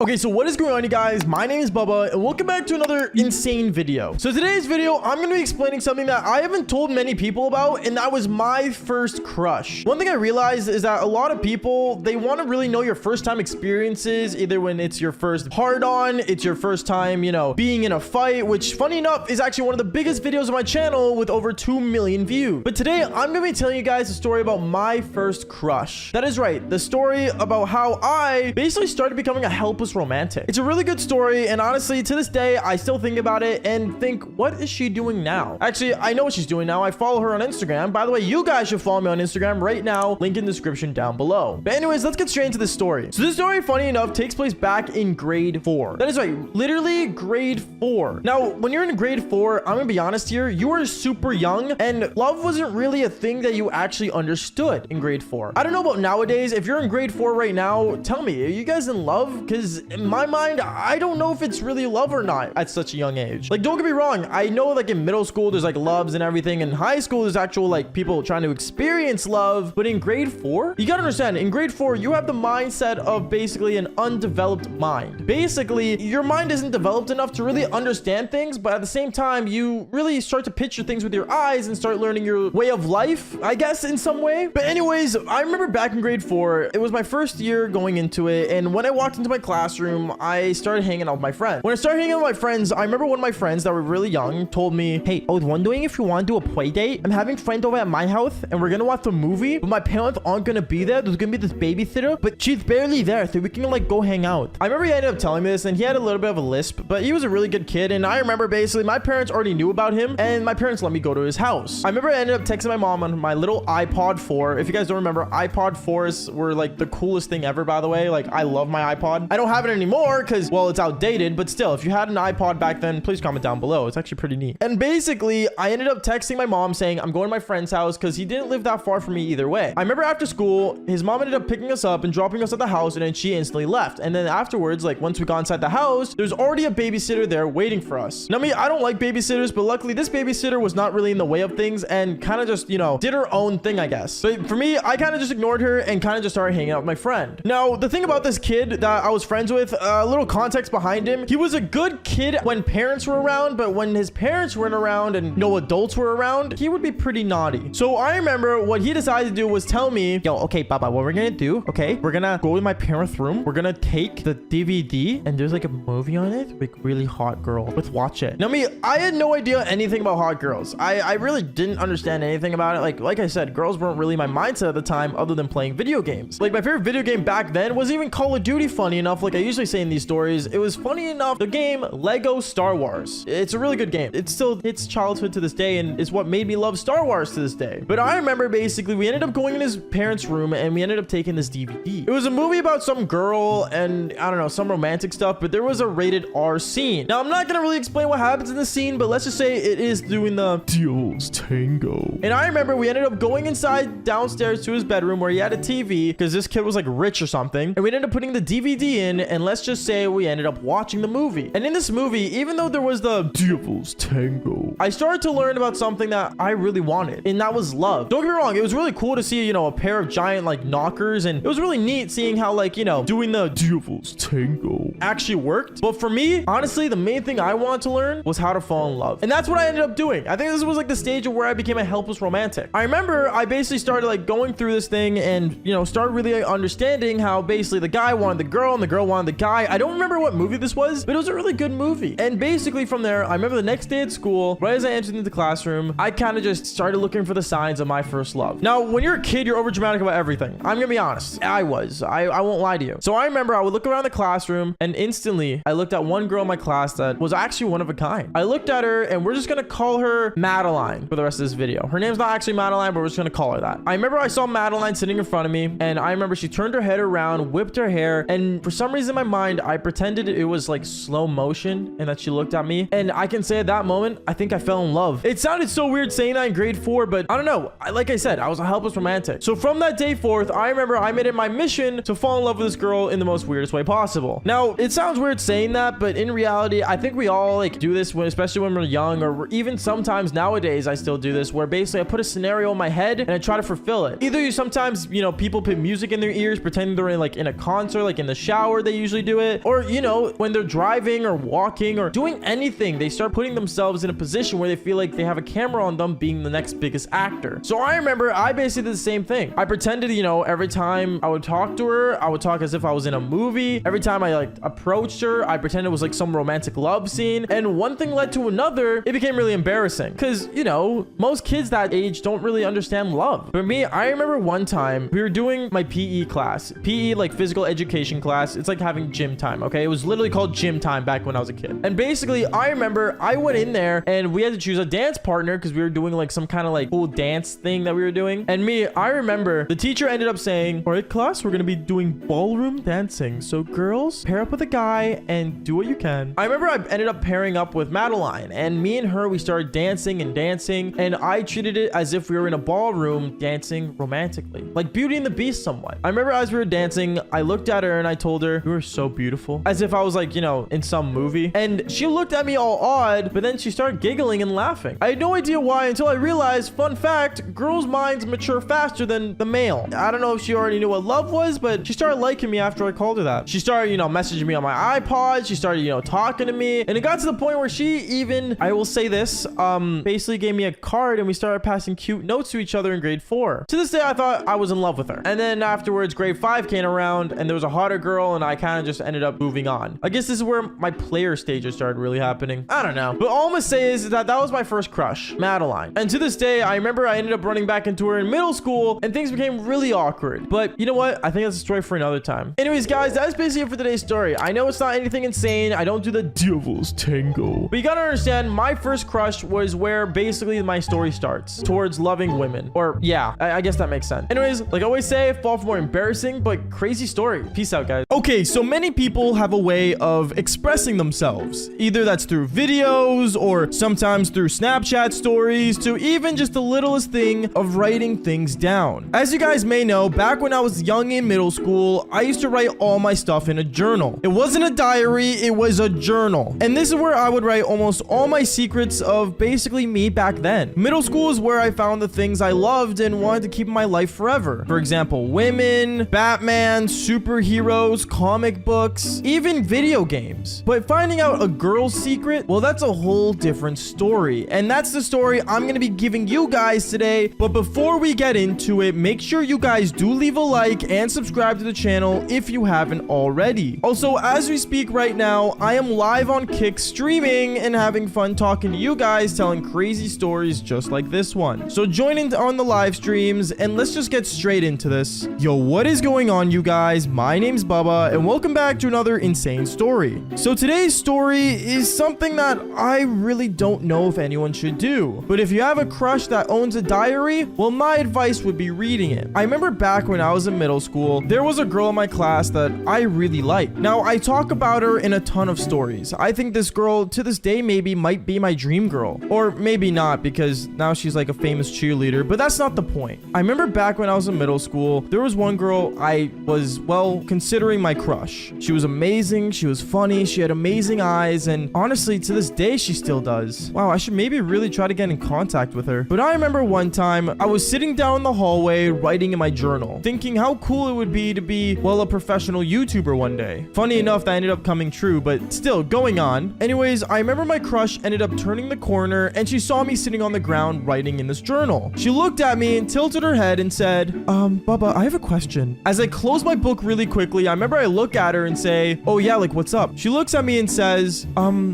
Okay, so what is going on, you guys? My name is Bubba, and welcome back to another insane video. So today's video, I'm going to be explaining something that I haven't told many people about, and that was my first crush. One thing I realized is that a lot of people, they want to really know your first time experiences, either when it's your first hard-on, it's your first time, you know, being in a fight, which, funny enough, is actually one of the biggest videos on my channel with over 2 million views. But today, I'm going to be telling you guys a story about my first crush. That is right, the story about how I basically started becoming a helpless romantic. It's a really good story, and honestly, to this day, I still think about it and think, what is she doing now? Actually, I know what she's doing now. I follow her on Instagram. By the way, you guys should follow me on Instagram right now. Link in the description down below. But anyways, let's get straight into this story. So this story, funny enough, takes place back in grade 4. That is right, literally grade 4. Now, when you're in grade 4, I'm gonna be honest here, you are super young, and love wasn't really a thing that you actually understood in grade 4. I don't know about nowadays. If you're in grade 4 right now, tell me, are you guys in love? Because in my mind, I don't know if it's really love or not at such a young age. Like, don't get me wrong, I know like in middle school there's like loves and everything. In high school there's actual like people trying to experience love, but in grade 4, you gotta understand, in grade 4 you have the mindset of basically an undeveloped mind. Basically, your mind isn't developed enough to really understand things, but at the same time you really start to picture things with your eyes and start learning your way of life, I guess, in some way. But anyways, I remember back in grade 4, it was my first year going into it, and when I walked into my classroom, I started hanging out with my friends. When I started hanging out with my friends, I remember one of my friends that were really young told me, hey, I was wondering if you want to do a play date. I'm having friends over at my house and we're gonna watch a movie, but my parents aren't gonna be there. There's gonna be this babysitter, but she's barely there, so we can like go hang out. I remember he ended up telling me this, and he had a little bit of a lisp, but he was a really good kid. And I remember basically my parents already knew about him, and my parents let me go to his house. I remember I ended up texting my mom on my little iPod 4. If you guys don't remember, iPod 4s were like the coolest thing ever, by the way. Like, I love my iPod. I don't have it anymore because, well, it's outdated, but still, if you had an iPod back then, please comment down below. It's actually pretty neat. And basically, I ended up texting my mom saying I'm going to my friend's house because he didn't live that far from me either way. I remember after school, his mom ended up picking us up and dropping us at the house, and then she instantly left. And then afterwards, like once we got inside the house, there's already a babysitter there waiting for us. Now, I don't like babysitters, but luckily this babysitter was not really in the way of things and kind of just, you know, did her own thing, I guess. But for me, I kind of just ignored her and kind of just started hanging out with my friend. Now, the thing about this kid that I was friends with, a little context behind him, he was a good kid when parents were around, but when his parents weren't around and no adults were around, he would be pretty naughty. So I remember what he decided to do was tell me, yo, okay, Baba, what we're gonna do, okay, we're gonna go in my parents' room, we're gonna take the DVD, and there's like a movie on it, like really hot girl. Let's watch it. Now, I had no idea anything about hot girls. I really didn't understand anything about it. Like I said, girls weren't really my mindset at the time other than playing video games. Like, my favorite video game back then was even Call of Duty, funny enough. Like I usually say in these stories, it was funny enough, the game Lego Star Wars. It's a really good game. It still hits childhood to this day and is what made me love Star Wars to this day. But I remember basically we ended up going in his parents' room and we ended up taking this DVD. It was a movie about some girl and I don't know, some romantic stuff, but there was a rated R scene. Now, I'm not gonna really explain what happens in the scene, but let's just say it is doing the Devil's Tango. And I remember we ended up going inside downstairs to his bedroom where he had a TV because this kid was like rich or something. And we ended up putting the DVD in, and let's just say we ended up watching the movie. And in this movie, even though there was the Devil's Tango, I started to learn about something that I really wanted, and that was love. Don't get me wrong, it was really cool to see, you know, a pair of giant like knockers, and it was really neat seeing how, like, you know, doing the Devil's Tango actually worked. But for me, honestly, the main thing I wanted to learn was how to fall in love. And that's what I ended up doing. I think this was like the stage of where I became a helpless romantic. I remember I basically started like going through this thing and, you know, started really understanding how basically the guy wanted the girl and the girl wanted the guy. I don't remember what movie this was, but it was a really good movie. And basically from there, I remember the next day at school, right as I entered into the classroom, I kind of just started looking for the signs of my first love. Now, when you're a kid, you're over dramatic about everything. I'm gonna be honest. I won't lie to you. So I remember I would look around the classroom and instantly I looked at one girl in my class that was actually one of a kind. I looked at her and we're just gonna call her Madeline for the rest of this video. Her name's not actually Madeline, but we're just gonna call her that. I remember I saw Madeline sitting in front of me, and I remember she turned her head around, whipped her hair, and for some reason in my mind, I pretended it was like slow motion and that she looked at me. And I can say at that moment, I think I fell in love. It sounded so weird saying that in grade 4, but I don't know. Like I said, I was a helpless romantic. So from that day forth, I remember I made it my mission to fall in love with this girl in the most weirdest way possible. Now, it sounds weird saying that, but in reality, I think we all like do this when, especially when we're young, or even sometimes nowadays, I still do this, where basically I put a scenario in my head and I try to fulfill it. Either you sometimes, you know, people put music in their ears, pretending they're in like in a concert, like in the shower, they usually do it. Or, you know, when they're driving or walking or doing anything, they start putting themselves in a position where they feel like they have a camera on them being the next biggest actor. So I remember I basically did the same thing. I pretended, you know, every time I would talk to her, I would talk as if I was in a movie. Every time I like approached her, I pretended it was like some romantic love scene. And one thing led to another. It became really embarrassing because, you know, most kids that age don't really understand love. For me, I remember one time we were doing my PE class. PE, like physical education class. It's like having gym time, okay? It was literally called gym time back when I was a kid. And basically, I remember I went in there and we had to choose a dance partner because we were doing like some kind of like cool dance thing that we were doing. And I remember the teacher ended up saying, all right, class, we're going to be doing ballroom dancing. So girls, pair up with a guy and do what you can. I remember I ended up pairing up with Madeline, and me and her, we started dancing and dancing, and I treated it as if we were in a ballroom dancing romantically, like Beauty and the Beast somewhat. I remember as we were dancing, I looked at her and I told her, you are so beautiful, as if I was like, you know, in some movie. And she looked at me all odd, but then she started giggling and laughing. I had no idea why until I realized, fun fact, girls' minds mature faster than the male. I don't know if she already knew what love was, but she started liking me after I called her that. She started, you know, messaging me on my iPod. She started, you know, talking to me, and it got to the point where she even, I will say this, basically gave me a card and we started passing cute notes to each other in grade 4. To this day, I thought I was in love with her. And then afterwards, grade 5 came around and there was a hotter girl and I kind of just ended up moving on. I guess this is where my player stages started really happening. I don't know. But all I'm gonna say is that was my first crush, Madeline. And to this day, I remember I ended up running back into her in middle school and things became really awkward. But you know what? I think that's a story for another time. Anyways, guys, that's basically it for today's story. I know it's not anything insane. I don't do the devil's tango. But you gotta understand, my first crush was where basically my story starts, towards loving women. Or yeah, I guess that makes sense. Anyways, like I always say, fall for more embarrassing but crazy story. Peace out, guys. Okay, so many people have a way of expressing themselves. Either that's through videos or sometimes through Snapchat stories to even just the littlest thing of writing things down. As you guys may know, back when I was young in middle school, I used to write all my stuff in a journal. It wasn't a diary, it was a journal. And this is where I would write almost all my secrets of basically me back then. Middle school is where I found the things I loved and wanted to keep in my life forever. For example, women, Batman, superheroes, comic books, even video games. But finding out a girl's secret, well, that's a whole different story. And that's the story I'm going to be giving you guys today. But before we get into it, make sure you guys do leave a like and subscribe to the channel if you haven't already. Also, as we speak right now, I am live on Kick streaming and having fun talking to you guys, telling crazy stories just like this one. So join in on the live streams and let's just get straight into this. Yo, what is going on, you guys? My name's Bubba and welcome back to another insane story. So today's story is something that I really don't know if anyone should do. But if you have a crush that owns a diary, well, my advice would be reading it. I remember back when I was in middle school, there was a girl in my class that I really liked. Now, I talk about her in a ton of stories. I think this girl to this day maybe might be my dream girl. Or maybe not, because now she's like a famous cheerleader, but that's not the point. I remember back when I was in middle school, there was one girl I was, well, considering my crush. She was amazing, she was funny, she had amazing eyes, and honestly, to this day, she still does. Wow, I should maybe really try to get in contact with her. But I remember one time, I was sitting down in the hallway writing in my journal, thinking how cool it would be to be, well, a professional YouTuber one day. Funny enough, that ended up coming true, but still, going on. Anyways, I remember my crush ended up turning the corner, and she saw me sitting on the ground writing in this journal. She looked at me and tilted her head and said, Bubba, I have a question. As I close my book really quickly, I remember I look at her and say, oh yeah, like what's up? She looks at me and says,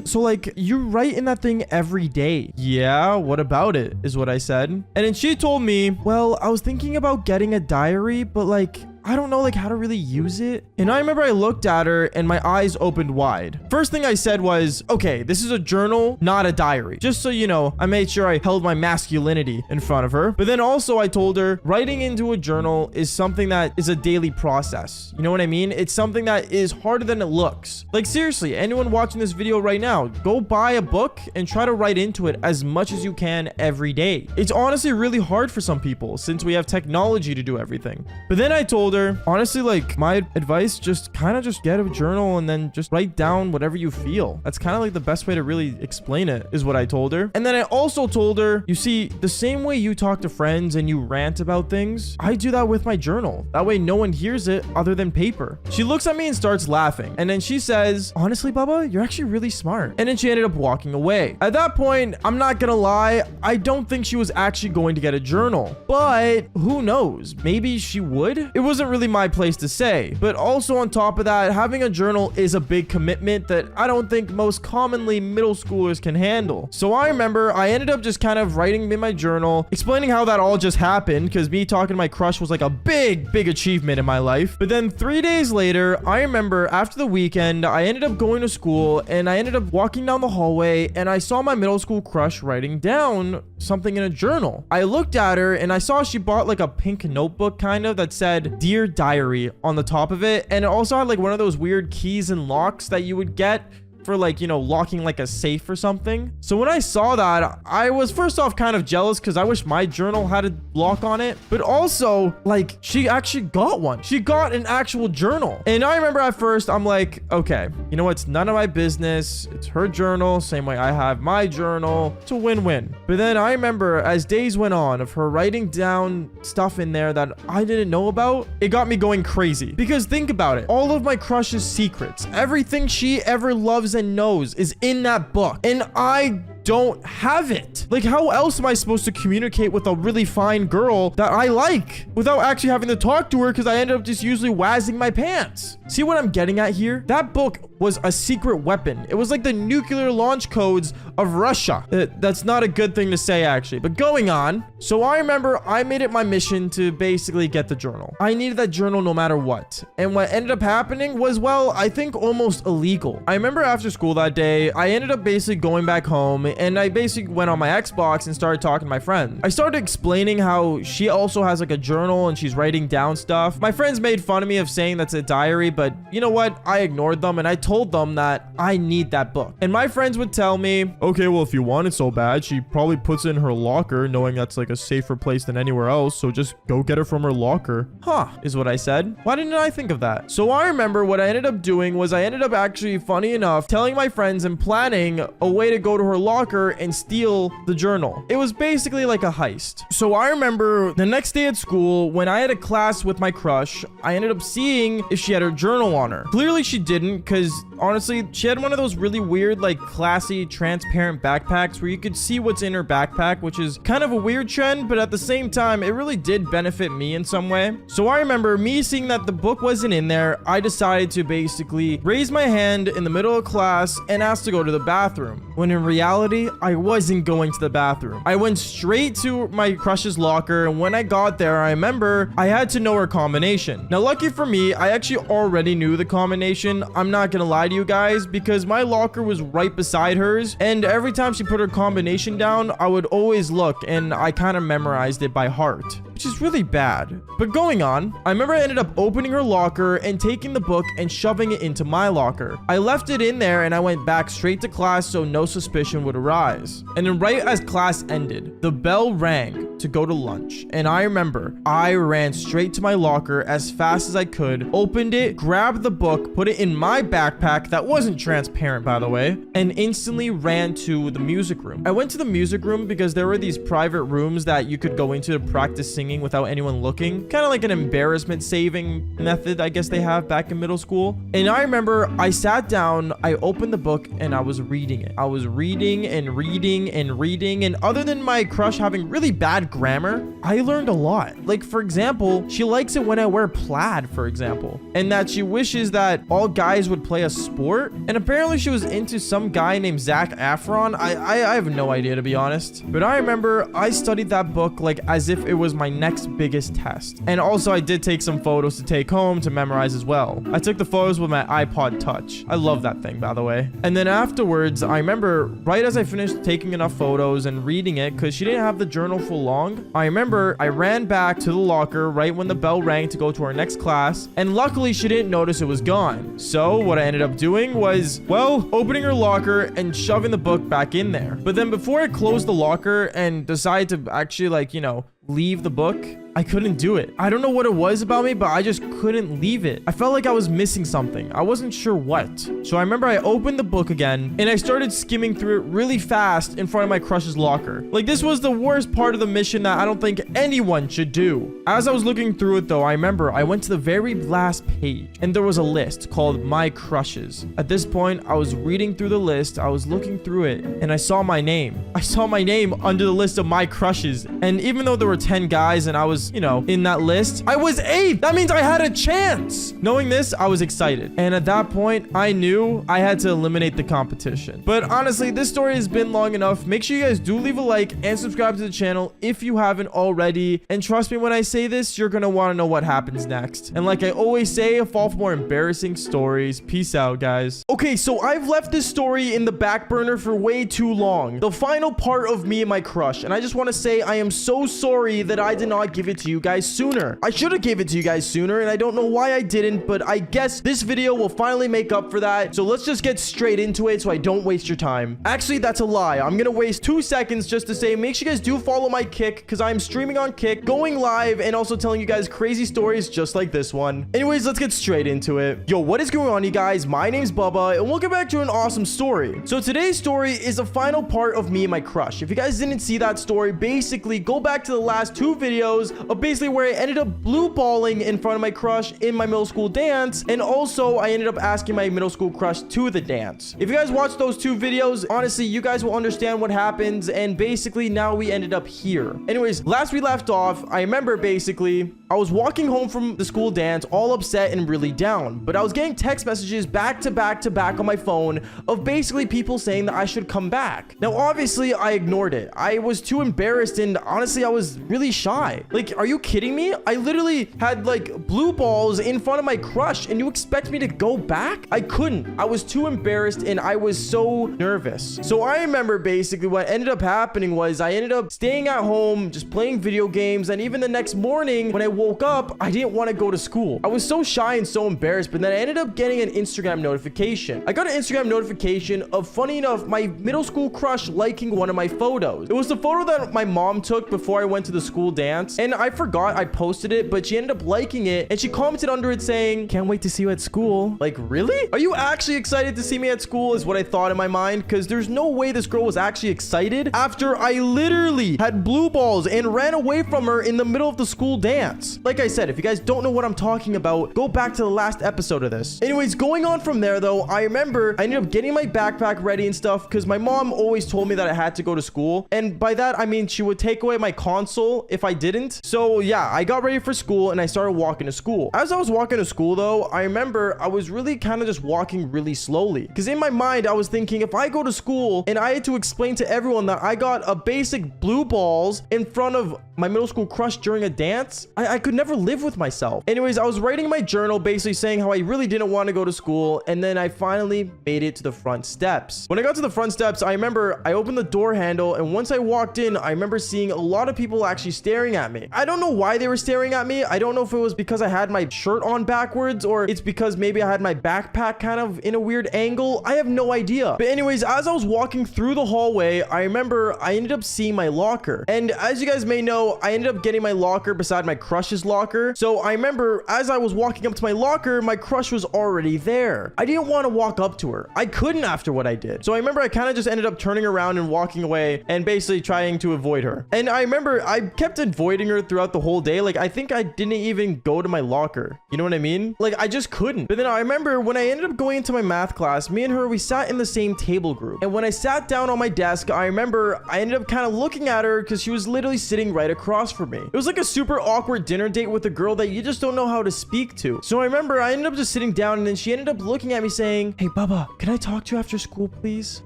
so like you write in that thing every day. Yeah, what about it? Is what I said. And then she told me, well, I was thinking about getting a diary, but like, I don't know like how to really use it. And I remember I looked at her and my eyes opened wide. First thing I said was, okay, this is a journal, not a diary. Just so you know, I made sure I held my masculinity in front of her. But then also I told her writing into a journal is something that is a daily process. You know what I mean? It's something that is harder than it looks. Like seriously, anyone watching this video right now, go buy a book and try to write into it as much as you can every day. It's honestly really hard for some people since we have technology to do everything. But then I told her, her, honestly, like my advice, just kind of just get a journal and then just write down whatever you feel. That's kind of like the best way to really explain it, is what I told her. And then I also told her, you see, the same way you talk to friends and you rant about things, I do that with my journal. That way no one hears it other than paper. She looks at me and starts laughing. And then she says, honestly, Bubba, you're actually really smart. And then she ended up walking away. At that point, I'm not gonna lie, I don't think she was actually going to get a journal. But who knows? Maybe she would? It wasn't really my place to say. But also on top of that, having a journal is a big commitment that I don't think most commonly middle schoolers can handle. So I remember I ended up just kind of writing in my journal, explaining how that all just happened, because me talking to my crush was like a big achievement in my life. But then 3 days later, I remember after the weekend, I ended up going to school and I ended up walking down the hallway and I saw my middle school crush writing down something in a journal. I looked at her and I saw she bought like a pink notebook kind of that said Dear Diary on the top of it. And it also had like one of those weird keys and locks that you would get for like, you know, locking like a safe or something. So when I saw that, I was first off kind of jealous because I wish my journal had a lock on it, but also like she actually got one. She got an actual journal. And I remember at first I'm like, okay, you know what? It's none of my business. It's her journal, same way I have my journal. It's a win-win. But then I remember as days went on of her writing down stuff in there that I didn't know about, it got me going crazy. Because think about it, all of my crush's secrets, everything she ever loves and knows is in that book, and I don't have it. Like, how else am I supposed to communicate with a really fine girl that I like without actually having to talk to her, because I ended up just usually wazzing my pants? See what I'm getting at here? That book was a secret weapon. It was like the nuclear launch codes of Russia. That's not a good thing to say, actually, but going on. So I remember I made it my mission to basically get the journal. I needed that journal no matter what. And what ended up happening was, well, I think almost illegal. I remember after school that day, I ended up basically going back home and I basically went on my Xbox and started talking to my friend. I started explaining how she also has like a journal and she's writing down stuff. My friends made fun of me of saying that's a diary, but you know what? I ignored them and I told them that I need that book. And my friends would tell me, okay, well, if you want it so bad, she probably puts it in her locker knowing that's like a safer place than anywhere else. So just go get it from her locker. Huh, is what I said. Why didn't I think of that? So I remember what I ended up doing was I ended up actually, funny enough, telling my friends and planning a way to go to her locker and steal the journal. It was basically like a heist. So I remember the next day at school when I had a class with my crush, I ended up seeing if she had her journal on her. Clearly she didn't, because honestly, she had one of those really weird, like classy, transparent backpacks where you could see what's in her backpack, which is kind of a weird trend, but at the same time, it really did benefit me in some way. So I remember me seeing that the book wasn't in there. I decided to basically raise my hand in the middle of class and ask to go to the bathroom, when in reality, I wasn't going to the bathroom. I went straight to my crush's locker, and when I got there, I remember I had to know her combination. Now, lucky for me, I actually already knew the combination. I'm not gonna lie to you guys, because my locker was right beside hers, and every time she put her combination down, I would always look, and I kind of memorized it by heart, which is really bad. But going on, I remember I ended up opening her locker and taking the book and shoving it into my locker. I left it in there and I went back straight to class so no suspicion would arise. And then right as class ended, the bell rang to go to lunch. And I remember I ran straight to my locker as fast as I could, opened it, grabbed the book, put it in my backpack that wasn't transparent, by the way, and instantly ran to the music room. I went to the music room because there were these private rooms that you could go into to practice singing without anyone looking. Kind of like an embarrassment saving method, I guess they have back in middle school. And I remember I sat down, I opened the book, and I was reading it. I was reading and reading and reading, and other than my crush having really bad grammar, I learned a lot. Like, for example, she likes it when I wear plaid, for example, and that she wishes that all guys would play a sport. And apparently she was into some guy named Zac Efron. I have no idea, to be honest. But I remember I studied that book like as if it was my next biggest test. And also I did take some photos to take home to memorize as well. I took the photos with my iPod Touch. I love that thing, by the way. And then afterwards, I remember right as I finished taking enough photos and reading it, because she didn't have the journal for long, I remember I ran back to the locker right when the bell rang to go to our next class, and luckily she didn't notice it was gone. So what I ended up doing was, well, opening her locker and shoving the book back in there. But then before I closed the locker and decided to actually, like, you know, leave the book, I couldn't do it. I don't know what it was about me, but I just couldn't leave it. I felt like I was missing something. I wasn't sure what. So I remember I opened the book again and I started skimming through it really fast in front of my crush's locker. Like, this was the worst part of the mission that I don't think anyone should do. As I was looking through it though, I remember I went to the very last page and there was a list called My Crushes. At this point, I was reading through the list, I was looking through it, and I saw my name. I saw my name under the list of my crushes. And even though there were 10 guys and I was, you know, in that list, I was 8th. That means I had a chance. Knowing this, I was excited. And at that point, I knew I had to eliminate the competition. But honestly, this story has been long enough. Make sure you guys do leave a like and subscribe to the channel if you haven't already. And trust me when I say this, you're gonna want to know what happens next. And like I always say, fall for more embarrassing stories. Peace out, guys. Okay, so I've left this story in the back burner for way too long. The final part of me and my crush. And I just want to say I am so sorry that I did not give it to you guys sooner. I should have gave it to you guys sooner, and I don't know why I didn't, but I guess this video will finally make up for that. So let's just get straight into it so I don't waste your time. Actually, that's a lie. I'm gonna waste 2 seconds just to say, make sure you guys do follow my Kick, because I'm streaming on Kick, going live, and also telling you guys crazy stories just like this one. Anyways, let's get straight into it. Yo, what is going on, you guys? My name's Bubba, and welcome back to an awesome story. So today's story is the final part of me and my crush. If you guys didn't see that story, basically go back to the last 2 videos of basically where I ended up blue balling in front of my crush in my middle school dance, and also I ended up asking my middle school crush to the dance. If you guys watch those 2 videos, honestly, you guys will understand what happens, and basically now we ended up here. Anyways, last we left off, I remember basically I was walking home from the school dance all upset and really down, but I was getting text messages back to back to back on my phone of basically people saying that I should come back. Now obviously I ignored it. I was too embarrassed, and honestly I was really shy. Like, are you kidding me? I literally had like blue balls in front of my crush, and you expect me to go back? I couldn't. I was too embarrassed and I was so nervous. So I remember basically what ended up happening was I ended up staying at home just playing video games, and even the next morning when I woke up, I didn't want to go to school. I was so shy and so embarrassed, but then I ended up getting an Instagram notification. I got an Instagram notification of, funny enough, my middle school crush liking one of my photos. It was the photo that my mom took before I went to the school dance, and I forgot I posted it, but she ended up liking it, and she commented under it saying, "Can't wait to see you at school." Like, really? Are you actually excited to see me at school is what I thought in my mind, because there's no way this girl was actually excited after I literally had blue balls and ran away from her in the middle of the school dance. Like I said, if you guys don't know what I'm talking about, go back to the last episode of this. Anyways, going on from there though, I remember I ended up getting my backpack ready and stuff because my mom always told me that I had to go to school, and by that I mean she would take away my console if I didn't. So yeah, I got ready for school and I started walking to school. As I was walking to school though, I remember I was really kind of just walking really slowly, because in my mind I was thinking, if I go to school and I had to explain to everyone that I got a basic blue balls in front of my middle school crush during a dance, I could never live with myself. Anyways, I was writing my journal basically saying how I really didn't want to go to school, and then I finally made it to the front steps. When I got to the front steps, I remember I opened the door handle, and once I walked in, I remember seeing a lot of people actually staring at me. I don't know why they were staring at me. I don't know if it was because I had my shirt on backwards, or it's because maybe I had my backpack kind of in a weird angle. I have no idea. But anyways, as I was walking through the hallway, I remember I ended up seeing my locker. And as you guys may know, I ended up getting my locker beside my crush's locker. So I remember as I was walking up to my locker, my crush was already there. I didn't want to walk up to her. I couldn't after what I did. So I remember I kind of just ended up turning around and walking away and basically trying to avoid her. And I remember I kept avoiding her throughout the whole day. Like, I think I didn't even go to my locker. You know what I mean? Like, I just couldn't. But then I remember when I ended up going into my math class, me and her, we sat in the same table group. And when I sat down on my desk, I remember I ended up kind of looking at her because she was literally sitting right across from me. It was like a super awkward dinner date with a girl that you just don't know how to speak to. So I remember I ended up just sitting down, and then she ended up looking at me saying, "Hey, Bubba, can I talk to you after school, please?"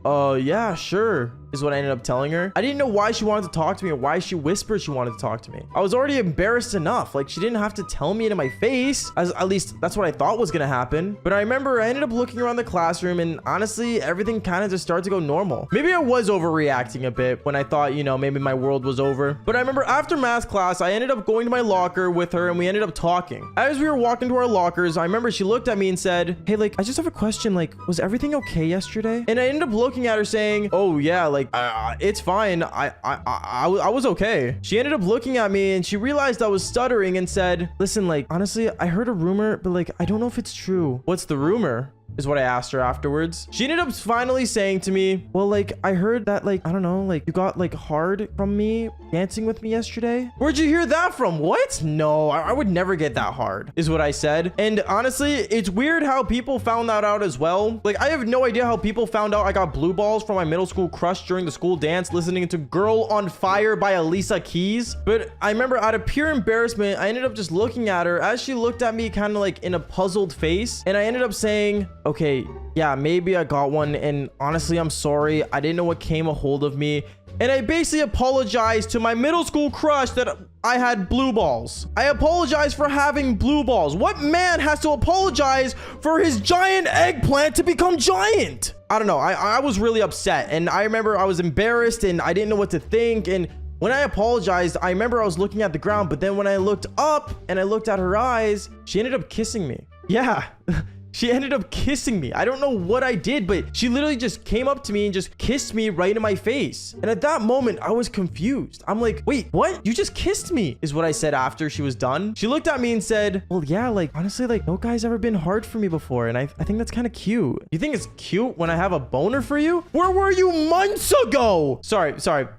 Yeah, sure, is what I ended up telling her. I didn't know why she wanted to talk to me or why she whispered she wanted to talk to me. I was already embarrassed enough. Like, she didn't have to tell me to my face, as at least that's what I thought was gonna happen. But I remember I ended up looking around the classroom, and honestly, everything kind of just started to go normal. Maybe I was overreacting a bit when I thought, you know, maybe my world was over. But I remember after math class, I ended up going to my locker with her, and we ended up talking. As we were walking to our lockers, I remember she looked at me and said, "Hey, like, I just have a question. Like, was everything okay yesterday?" And I ended up looking at her saying, "Oh yeah, like, like, it's fine. I was okay. She ended up looking at me and she realized I was stuttering and said, listen, like, honestly, I heard a rumor, but like, I don't know if it's true. What's the rumor? Is what I asked her afterwards. She ended up finally saying to me, well, like, I heard that, like, I don't know, like, you got, like, hard from me dancing with me yesterday. Where'd you hear that from? What? No, I would never get that hard, is what I said. And honestly, it's weird how people found that out as well. Like, I have no idea how people found out I got blue balls from my middle school crush during the school dance listening to Girl on Fire by Alicia Keys. But I remember out of pure embarrassment, I ended up just looking at her as she looked at me kind of like in a puzzled face. And I ended up saying, okay, yeah, maybe I got one, and honestly, I'm sorry. I didn't know what came a hold of me. And I basically apologized to my middle school crush that I had blue balls. I apologize for having blue balls. What man has to apologize for his giant eggplant to become giant? I don't know. I was really upset, and I remember I was embarrassed and I didn't know what to think. And when I apologized, I remember I was looking at the ground, but then when I looked up and I looked at her eyes, she ended up kissing me. Yeah. She ended up kissing me. I don't know what I did, but she literally just came up to me and just kissed me right in my face. And at that moment, I was confused. I'm like, wait, what? You just kissed me, is what I said after she was done. She looked at me and said, well, yeah, like, honestly, like, no guy's ever been hard for me before. And I think that's kind of cute. You think it's cute when I have a boner for you? Where were you months ago? Sorry.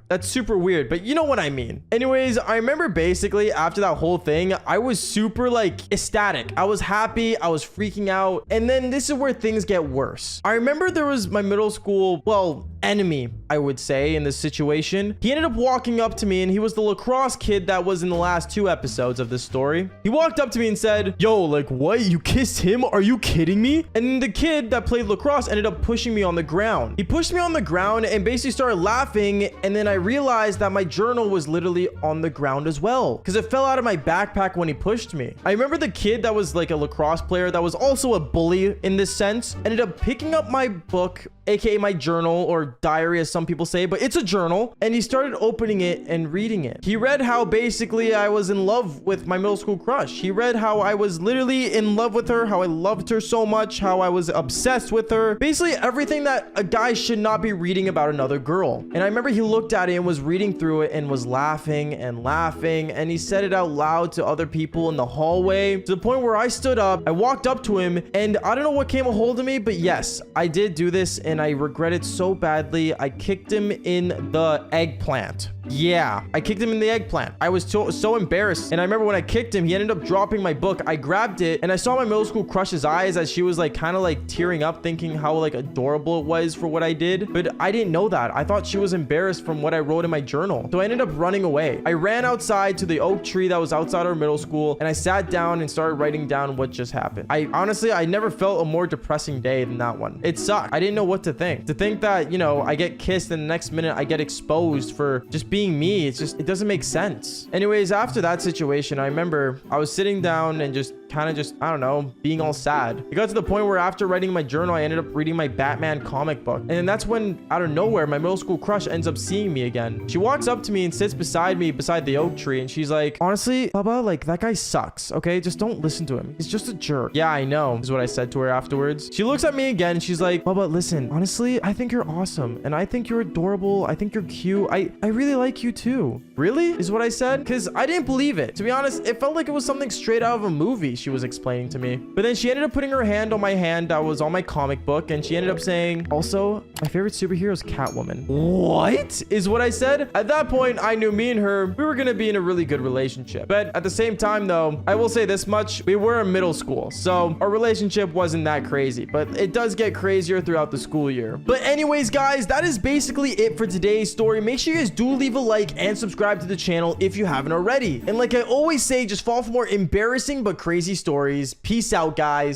That's super weird, but you know what I mean. Anyways, I remember basically after that whole thing, I was super like ecstatic. I was happy. I was freaking out. And then this is where things get worse. I remember there was my middle school, well, enemy, I would say, in this situation. He ended up walking up to me, and he was the lacrosse kid that was in the last 2 episodes of this story. He walked up to me and said, yo, like, what? You kissed him? Are you kidding me? And the kid that played lacrosse ended up pushing me on the ground. He pushed me on the ground and basically started laughing. And then I realized that my journal was literally on the ground as well, because it fell out of my backpack when he pushed me. I remember the kid that was like a lacrosse player that was also a bully in this sense ended up picking up my book, aka my journal, or diary as some people say, but it's a journal, and he started opening it and reading it. He read how basically I was in love with my middle school crush. He read how I was literally in love with her, how I loved her so much, how I was obsessed with her, basically everything that a guy should not be reading about another girl. And I remember he looked at it and was reading through it and was laughing, and he said it out loud to other people in the hallway, to the point where I stood up, I walked up to him, and I don't know what came a hold of me, but yes, I did do this, and I regret it so badly. I kicked him in the eggplant. Yeah, I kicked him in the eggplant. I was so embarrassed. And I remember when I kicked him, he ended up dropping my book. I grabbed it and I saw my middle school crush's eyes as she was like kind of like tearing up, thinking how like adorable it was for what I did. But I didn't know that. I thought she was embarrassed from what I wrote in my journal. So I ended up running away. I ran outside to the oak tree that was outside our middle school, and I sat down and started writing down what just happened. I never felt a more depressing day than that one. It sucked. I didn't know what to think. To think that, you know, I get kissed and the next minute I get exposed for just being me. It's just, it doesn't make sense. Anyways, after that situation, I remember I was sitting down and just kind of just, I don't know, being all sad. It got to the point where after writing my journal, I ended up reading my Batman comic book. And then that's when, out of nowhere, my middle school crush ends up seeing me again. She walks up to me and sits beside me beside the oak tree. And she's like, honestly, Bubba, like, that guy sucks, okay? Just don't listen to him. He's just a jerk. Yeah, I know, is what I said to her afterwards. She looks at me again and she's like, Bubba, listen, honestly, I think you're awesome. And I think you're adorable. I think you're cute. I really like you too. Really? Is what I said? Because I didn't believe it. To be honest, it felt like it was something straight out of a movie she was explaining to me. But then she ended up putting her hand on my hand that was on my comic book, and she ended up saying, also, my favorite superhero is Catwoman. What? Is what I said? At that point, I knew me and her, we were going to be in a really good relationship. But at the same time, though, I will say this much. We were in middle school, so our relationship wasn't that crazy, but it does get crazier throughout the school year. But anyways, guys, that is basically it for today's story. Make sure you guys do leave a like and subscribe to the channel if you haven't already. And like I always say, just follow for more embarrassing but crazy stories. Peace out, guys.